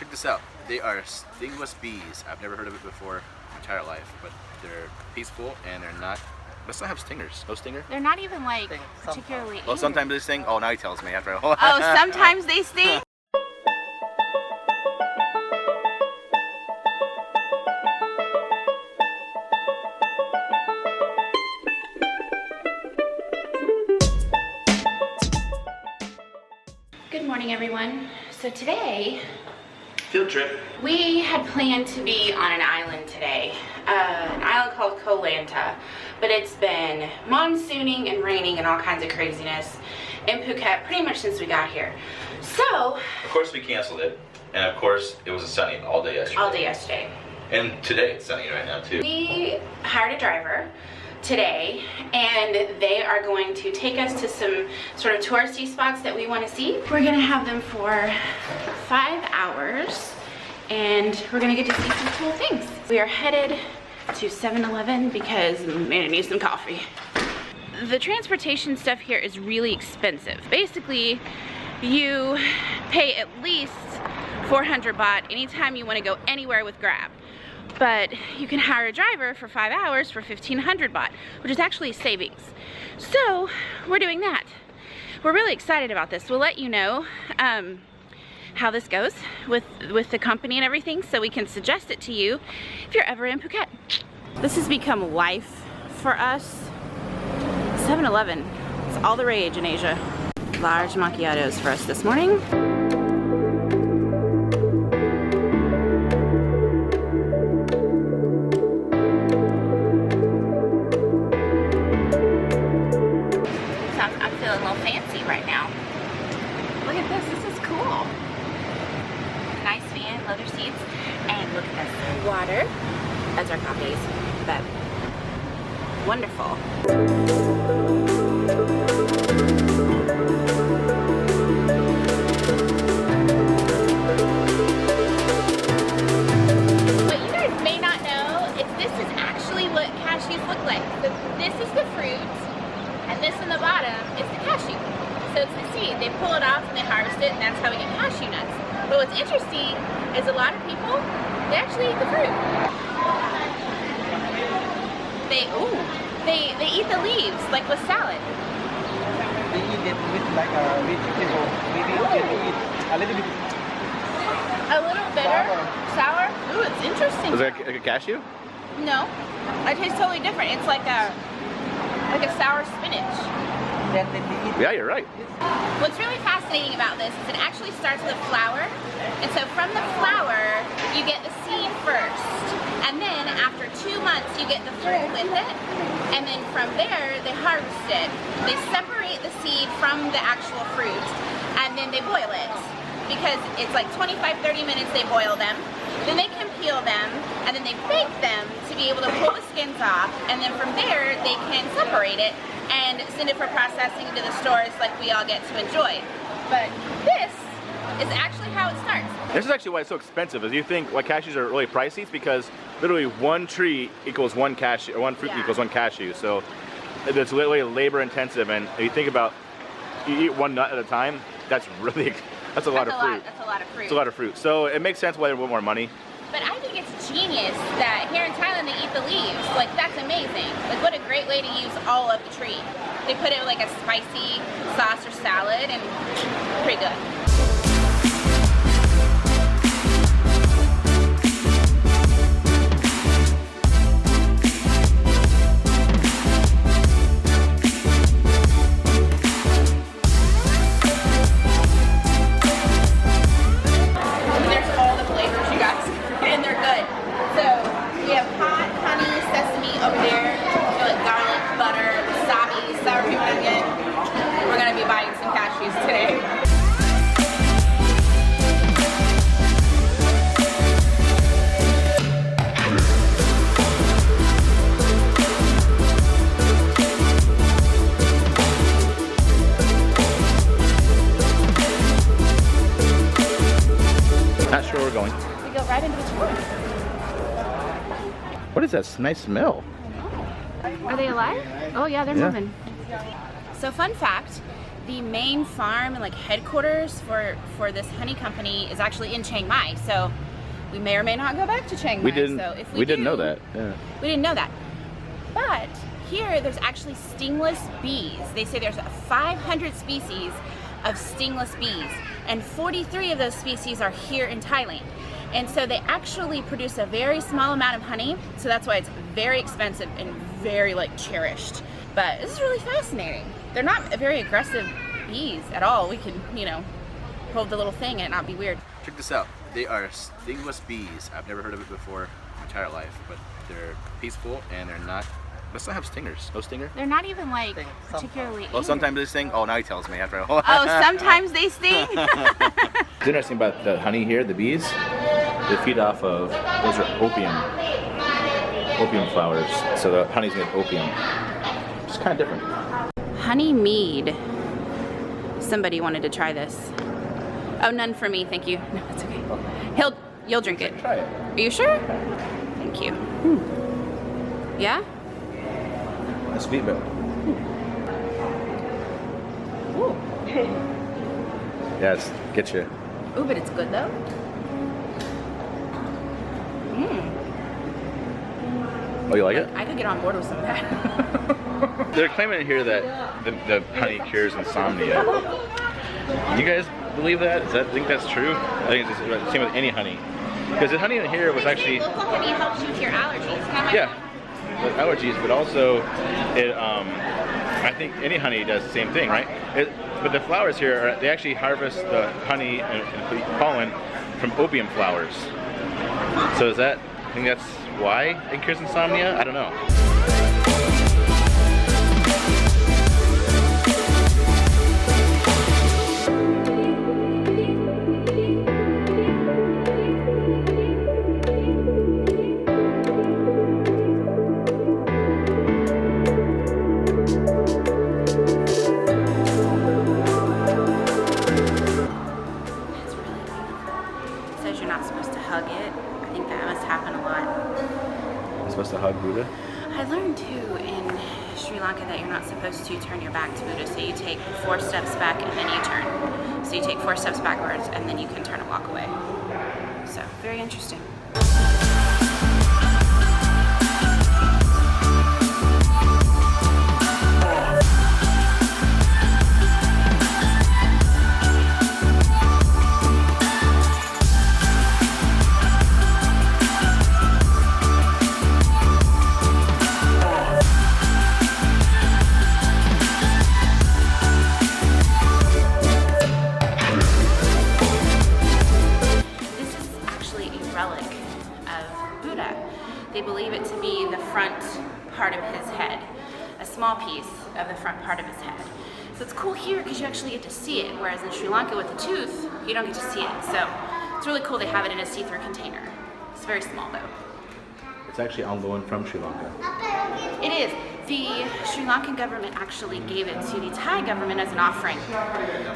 Check this out. They are stingless bees. I've never heard of it before my entire life, but they're peaceful and they're not. Let's not have stingers. No stinger? They're not even like particularly. Oh, sometimes they sting. Oh, now he tells me after. Oh, sometimes they sting. Good morning, everyone. So today, field trip. we had planned to be on an island today, an island called Koh Lanta, but it's been monsooning and raining and all kinds of craziness in Phuket pretty much since we got here. So, Of course we canceled it, and of course it was sunny all day yesterday. all day yesterday. And today it's sunny right now too. We hired a driver today, and they are going to take us to some sort of touristy spots that we want to see. We're gonna have them for 5 hours, and we're gonna get to see some cool things. We are headed to 7-Eleven because man, I need some coffee. The transportation stuff here is really expensive. Basically, you pay at least 400 baht anytime you want to go anywhere with Grab. But you can hire a driver for 5 hours for 1,500 baht, which is actually savings. So we're doing that. We're really excited about this. We'll let you know how this goes with the company and everything, so we can suggest it to you if you're ever in Phuket. This has become life for us. 7-Eleven, it's all the rage in Asia. Large macchiatos for us this morning. I'm feeling a little fancy right now. Look at this, this is cool. Nice fan, leather seats, and look at this. Water. That's our coffees, but wonderful. What you guys may not know is this is actually what cashews look like. So this is the fruit, and this in the bottom is the cashew. So it's the seed. They pull it off and they harvest it, and that's how we get cashew nuts. But what's interesting is a lot of people, they actually eat the fruit. They eat the leaves, like with salad. They eat it with like a vegetable. Maybe you can eat a little bit. A little bitter, sour. Ooh, it's interesting. Is that like a cashew? No, it tastes totally different. It's like a sour spinach. Then they eat. Yeah, you're right. What's really fascinating about this is it actually starts with a flower. And so from the flower, you get the seed first. And then after 2 months, you get the fruit with it. And then from there, they harvest it. They separate the seed from the actual fruit. And then they boil it. Because it's like 25-30 minutes they boil them. Then they can peel them. And then they bake them to be able to pull the skins off. And then from there, they can separate it and send it for processing to the stores like we all get to enjoy. But this is actually how it starts. This is actually why it's so expensive. Is you think why cashews are really pricey? It's because literally one tree equals one cashew, or one fruit equals one cashew. So it's literally labor intensive. And if you think about, you eat one nut at a time. That's really that's a lot of fruit. That's a lot of fruit. It's a lot of fruit. So it makes sense why they want more money. But I think it's genius that here in Thailand they eat the leaves. Like, that's amazing. Like, what a great way to use all of the tree. They put it with like a spicy sauce or salad, and pretty good. There's all the flavors, you guys, and they're good. So we have hot honey, sesame over there, like garlic, butter, wasabi, sour cream and onion. We're gonna be buying some cashews today. Not sure where we're going. We go right into the tour. What is that nice smell? Are they alive? Oh yeah, they're moving. So fun fact, the main farm and like headquarters for this honey company is actually in Chiang Mai. So we may or may not go back to Chiang Mai. We didn't. So if we didn't know that. Yeah. We didn't know that. But here, there's actually stingless bees. They say there's 500 species of stingless bees, and 43 of those species are here in Thailand. And so they actually produce a very small amount of honey, so that's why it's very expensive and very like cherished. But this is really fascinating. They're not very aggressive bees at all. We can, you know, hold the little thing and it not be weird. Check this out. They are stingless bees. I've never heard of it before in my entire life, but they're peaceful and they're not. They still have stingers. No stinger? They're not even like particularly. Well, sometimes they sting. Oh, now he tells me after. Oh, sometimes they sting. What's interesting about the honey here, the bees, they feed off of, those are opium flowers. So the honey's made opium. It's kind of different. Honey mead. Somebody wanted to try this. Oh, none for me, thank you. No, it's okay. You'll drink it. Try it. Are you sure? Thank you. Yeah? A sweet bit. Ooh. Yeah, it's get you. Ooh, but it's good though. Oh, you like it? I could get on board with some of that. They're claiming here that the honey cures insomnia. You guys believe that? I think that's true. I think it's the same with any honey. Because the honey in here was actually... Local honey helps you cure allergies. Yeah, with allergies, but also it. I think any honey does the same thing, right? But the flowers here, they actually harvest the honey and pollen from opium flowers. So is that, I think that's why it cures insomnia? I don't know. Supposed to hug Buddha? I learned too in Sri Lanka that you're not supposed to turn your back to Buddha, so you take 4 steps back and then you turn. So you take 4 steps backwards and then you can turn and walk away. So, very interesting. They believe it to be the front part of his head, a small piece of the front part of his head. So it's cool here because you actually get to see it, whereas in Sri Lanka with the tooth, you don't get to see it. So it's really cool they have it in a see-through container. It's very small though. It's actually on loan from Sri Lanka. It is. The Sri Lankan government actually gave it to the Thai government as an offering.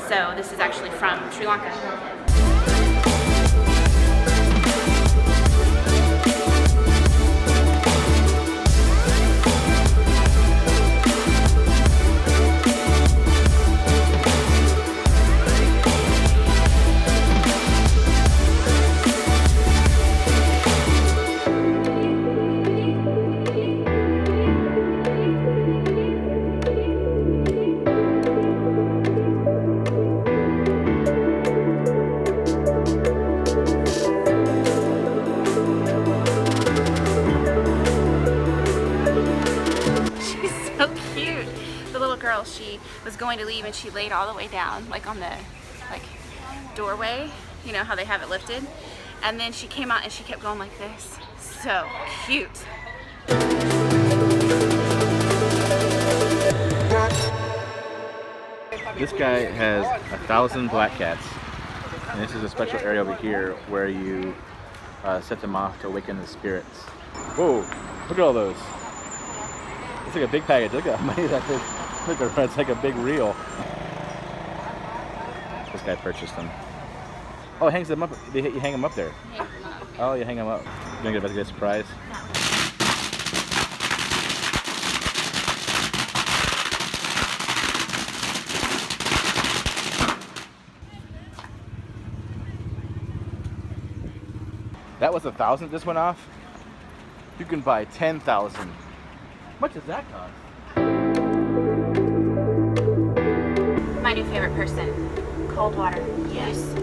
So this is actually from Sri Lanka. She was going to leave and she laid all the way down, like on the doorway, you know how they have it lifted, and then she came out and she kept going like this. So cute. This guy has 1,000 black cats, and this is a special area over here where you set them off to awaken the spirits. Whoa, look at all those. It's like a big package. Look at how many that is. It's like a big reel. This guy purchased them. Oh, it hangs them up. You hang them up there. Oh, you hang them up. You gonna get a surprise? That was 1,000 this went off. You can buy 10,000. How much does that cost? My new favorite person. Cold water. Yes.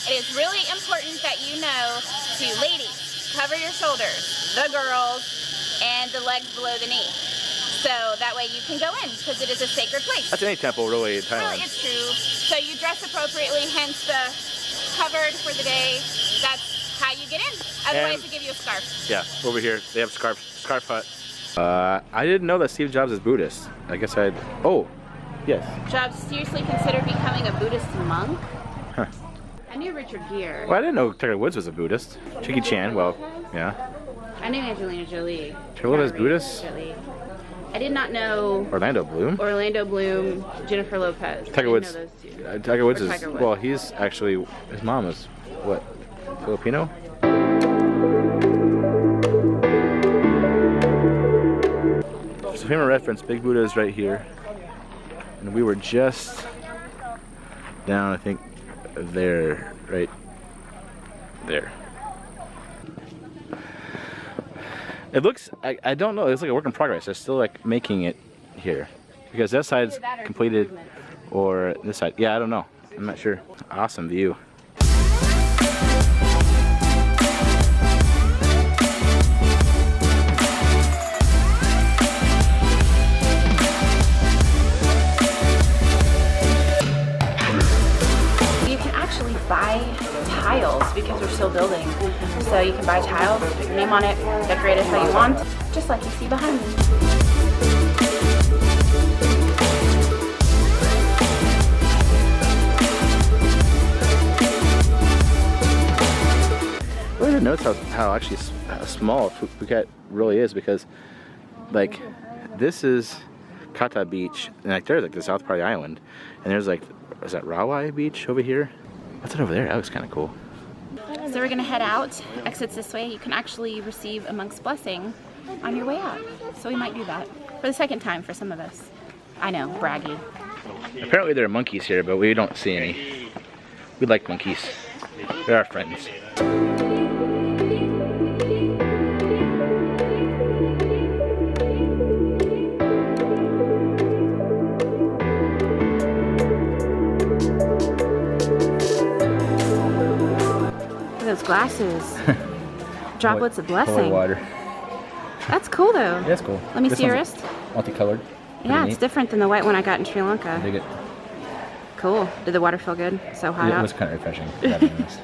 It is really important that you know to, ladies, cover your shoulders, the girls, and the legs below the knee. So that way you can go in, because it is a sacred place. That's any temple, really, in Thailand. Well, it's true. So you dress appropriately, hence the covered for the day. That's how you get in. Otherwise, they give you a scarf. Yeah, over here, they have scarf hut. I didn't know that Steve Jobs is Buddhist. I guess I'd, oh, yes. Jobs seriously considered becoming a Buddhist monk? Huh. I knew Richard Gere. Well, I didn't know Tiger Woods was a Buddhist. Jackie Chan, well, yeah. I knew Angelina Jolie. Tiger Woods is Buddhist? I did not know Orlando Bloom? Orlando Bloom, Jennifer Lopez. Tiger Woods. Those two. Tiger Woods is, Tiger Woods. well, he's actually, his mom is, what, Filipino? So frame of reference, Big Buddha is right here. And we were just down, I think, there, right there. It looks, I don't know, it's like a work in progress. They're still like making it here. Because that side's completed, or this side, yeah, I don't know. I'm not sure. Awesome view. Buy tiles because we're still building. So you can buy tiles, put your name on it, decorate it how you want, just like you see behind me. I really didn't notice how actually small Phuket really is, because like this is Kata Beach, and like there's like the south part of the island, and there's like, is that Rawai Beach over here? What's it over there? That looks kind of cool. So we're gonna head out, exits this way. You can actually receive a monk's blessing on your way out. So we might do that for the second time for some of us. I know, braggy. Apparently there are monkeys here, but we don't see any. We like monkeys. They're our friends. Those glasses. Droplets of blessing. Holy water. That's cool though. Yeah, that's cool. Let me see your wrist. Multicolored. Yeah, it's different than the white one I got in Sri Lanka. I dig it. Cool. Did the water feel good? So hot out? It was kind of refreshing. Having this.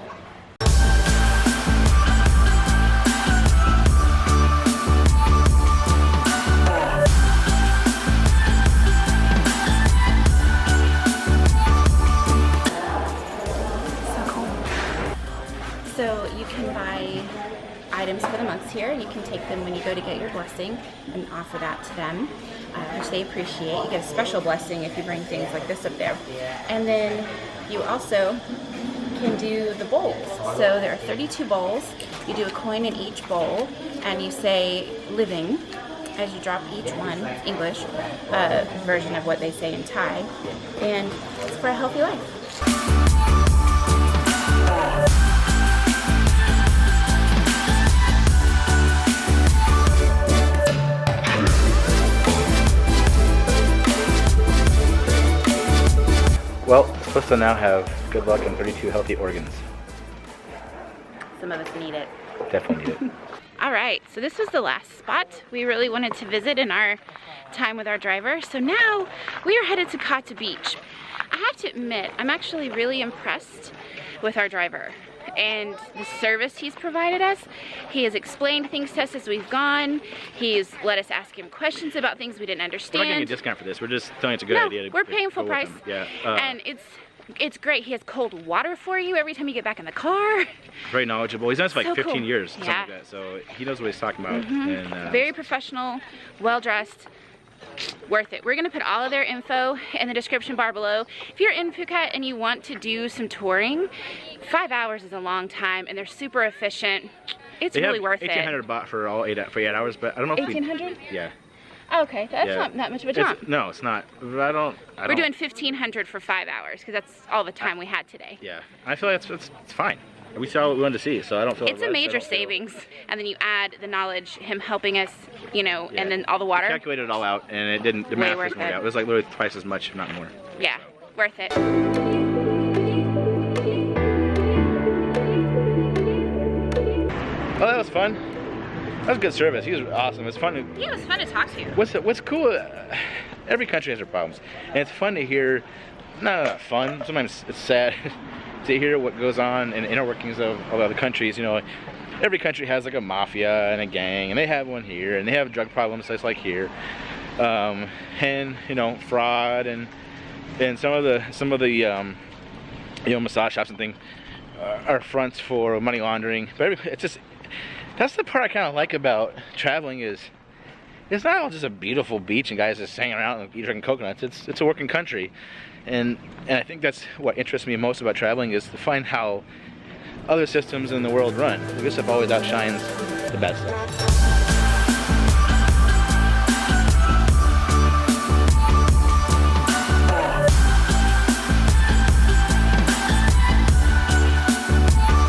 So you can buy items for the monks here, and you can take them when you go to get your blessing and offer that to them, which they appreciate. You get a special blessing if you bring things like this up there. And then you also can do the bowls. So there are 32 bowls. You do a coin in each bowl, and you say living as you drop each one. It's English version of what they say in Thai, and it's for a healthy life. Well, supposed to now have good luck and 32 healthy organs. Some of us need it. Definitely need it. All right, so this was the last spot we really wanted to visit in our time with our driver. So now we are headed to Kata Beach. I have to admit, I'm actually really impressed with our driver and the service he's provided us. He has explained things to us as we've gone. He's let us ask him questions about things we didn't understand. We're not getting a discount for this. We're just telling you it's a good idea. We're paying full price. Yeah. And it's great. He has cold water for you every time you get back in the car. Very knowledgeable. He's done this for like 15 cool. years, something Yeah. like that. So he knows what he's talking about. And, very professional, well dressed. worth it. We're gonna put all of their info in the description bar below. If you're in Phuket and you want to do some touring, 5 hours is a long time and they're super efficient. It's really worth it. 1,800 baht for all 8 hours, but I don't know if 1,800? Yeah. Okay, that's not that much of a jump. No, it's not. But We're doing 1,500 for 5 hours because that's all the time we had today. Yeah, I feel like it's fine. We saw what we wanted to see, so I don't feel. It's a major savings, and then you add the knowledge, him helping us, you know, and then all the water. We calculated it all out, and it didn't. The math doesn't work out. It was like literally twice as much, if not more. Yeah, worth it. Oh, that was fun. That was good service. He was awesome. It's fun. Yeah, it was fun to talk to you. What's cool? Every country has their problems, and it's fun to hear. Not fun. Sometimes it's sad to hear what goes on in the inner workings of other countries. You know, every country has like a mafia and a gang, and they have one here, and they have drug problems just like here, and you know, fraud and some of the you know, massage shops and things are fronts for money laundering. But it's just, that's the part I kind of like about traveling, is it's not all just a beautiful beach and guys just hanging around and drinking coconuts. It's a working country. And I think that's what interests me most about traveling, is to find how other systems in the world run. This stuff always outshines the bad stuff.